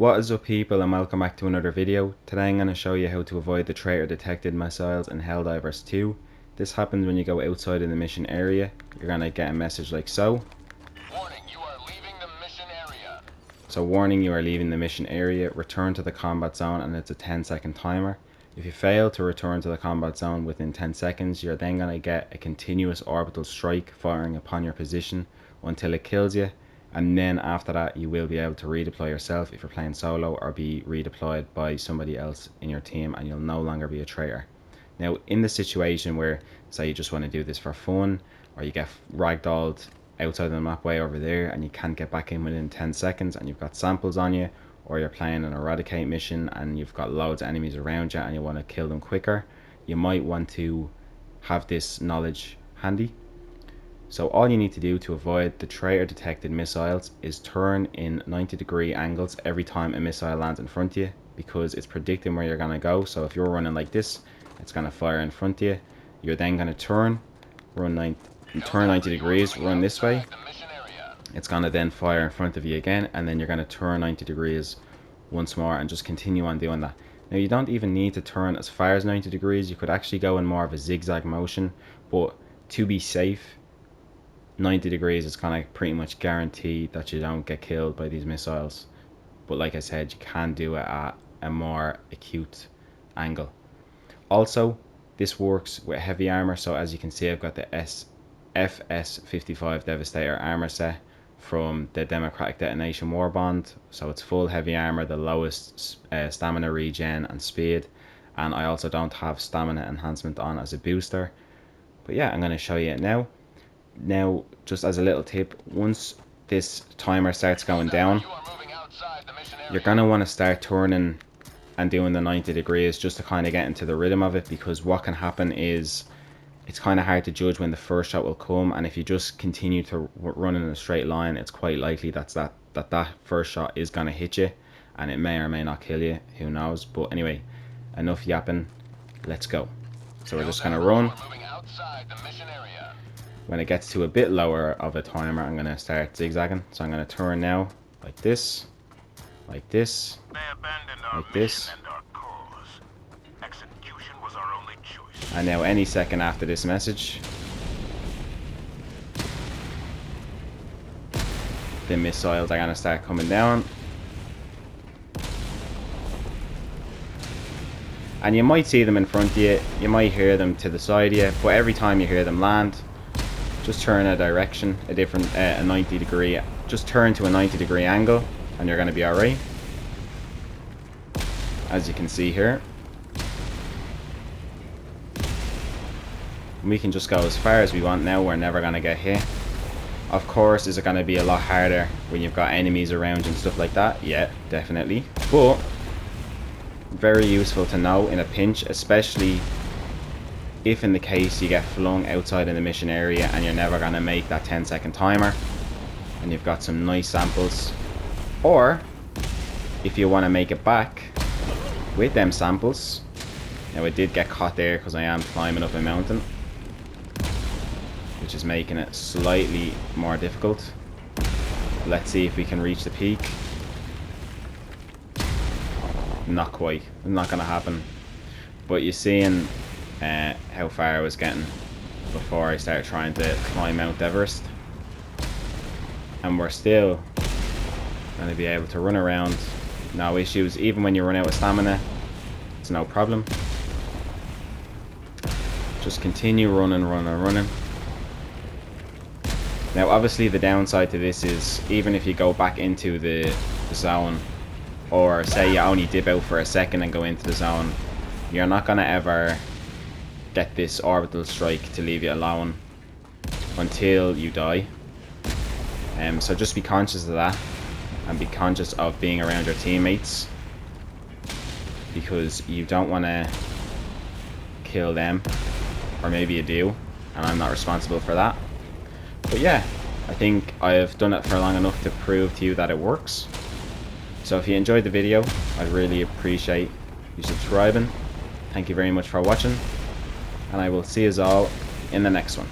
What is up people, and welcome back to another video. Today I'm going to show you how to avoid the Traitor detected missiles in Helldivers 2. This happens when you go outside of the mission area. You're going to get a message like so. Warning, you are leaving the mission area. So warning, you are leaving the mission area. Return to the combat zone, and it's a 10-second timer. If you fail to return to the combat zone within 10 seconds, you're then going to get a continuous orbital strike firing upon your position until it kills you. And then after that you will be able to redeploy yourself if you're playing solo, or be redeployed by somebody else in your team, and you'll no longer be a traitor. Now in the situation where, say, you just want to do this for fun, or you get ragdolled outside the map way over there and you can't get back in within 10 seconds and you've got samples on you, or you're playing an eradicate mission and you've got loads of enemies around you and you want to kill them quicker, you might want to have this knowledge handy. So all you need to do to avoid the Traitor detected missiles is turn in 90-degree angles every time a missile lands in front of you, because it's predicting where you're going to go. So if you're running like this, it's going to fire in front of you. You're then going to turn 90 degrees, run this way. It's going to then fire in front of you again, and then you're going to turn 90 degrees once more and just continue on doing that. Now you don't even need to turn as far as 90 degrees. You could actually go in more of a zigzag motion, but to be safe, 90 degrees is kind of pretty much guaranteed that you don't get killed by these missiles. But like I said, you can do it at a more acute angle. Also, this works with heavy armor. So as you can see, I've got the FS55 Devastator armor set from the Democratic Detonation War Bond. So it's full heavy armor, the lowest stamina regen and speed, and I also don't have stamina enhancement on as a booster. But yeah, I'm going to show you it now. Now, just as a little tip, once this timer starts going down, you're going to want to start turning and doing the 90 degrees just to kind of get into the rhythm of it, because what can happen is it's kind of hard to judge when the first shot will come, and if you just continue to run in a straight line, it's quite likely that first shot is going to hit you, and it may or may not kill you, who knows. But anyway, enough yapping, let's go. So we're just going to run. When it gets to a bit lower of a timer, I'm going to start zigzagging. So I'm going to turn now like this, like this, like this. And now any second after this message, the missiles are going to start coming down. And you might see them in front of you, you might hear them to the side of you, but every time you hear them land, just turn a direction, a different, a 90 degree, just turn to a 90 degree angle and you're going to be alright. As you can see here, we can just go as far as we want now. We're never going to get hit. Of course, is it going to be a lot harder when you've got enemies around you and stuff like that? Yeah, definitely. But very useful to know in a pinch, especially if in the case you get flung outside in the mission area and you're never going to make that 10-second timer and you've got some nice samples, or if you want to make it back with them samples. Now I did get caught there because I am climbing up a mountain, which is making it slightly more difficult. Let's see if we can reach the peak. Not quite, not going to happen. But you're seeing how far I was getting before I started trying to climb Mount Everest, and we're still going to be able to run around, no issues. Even when you run out of stamina, it's no problem. Just continue running. Now obviously the downside to this is, even if you go back into the zone, or say you only dip out for a second and go into the zone, you're not going to ever get this orbital strike to leave you alone until you die. So just be conscious of that, and be conscious of being around your teammates, because you don't want to kill them, or maybe you do, and I'm not responsible for that. But yeah, I think I've done it for long enough to prove to you that it works. So if you enjoyed the video, I'd really appreciate you subscribing. Thank you very much for watching, and I will see you all in the next one.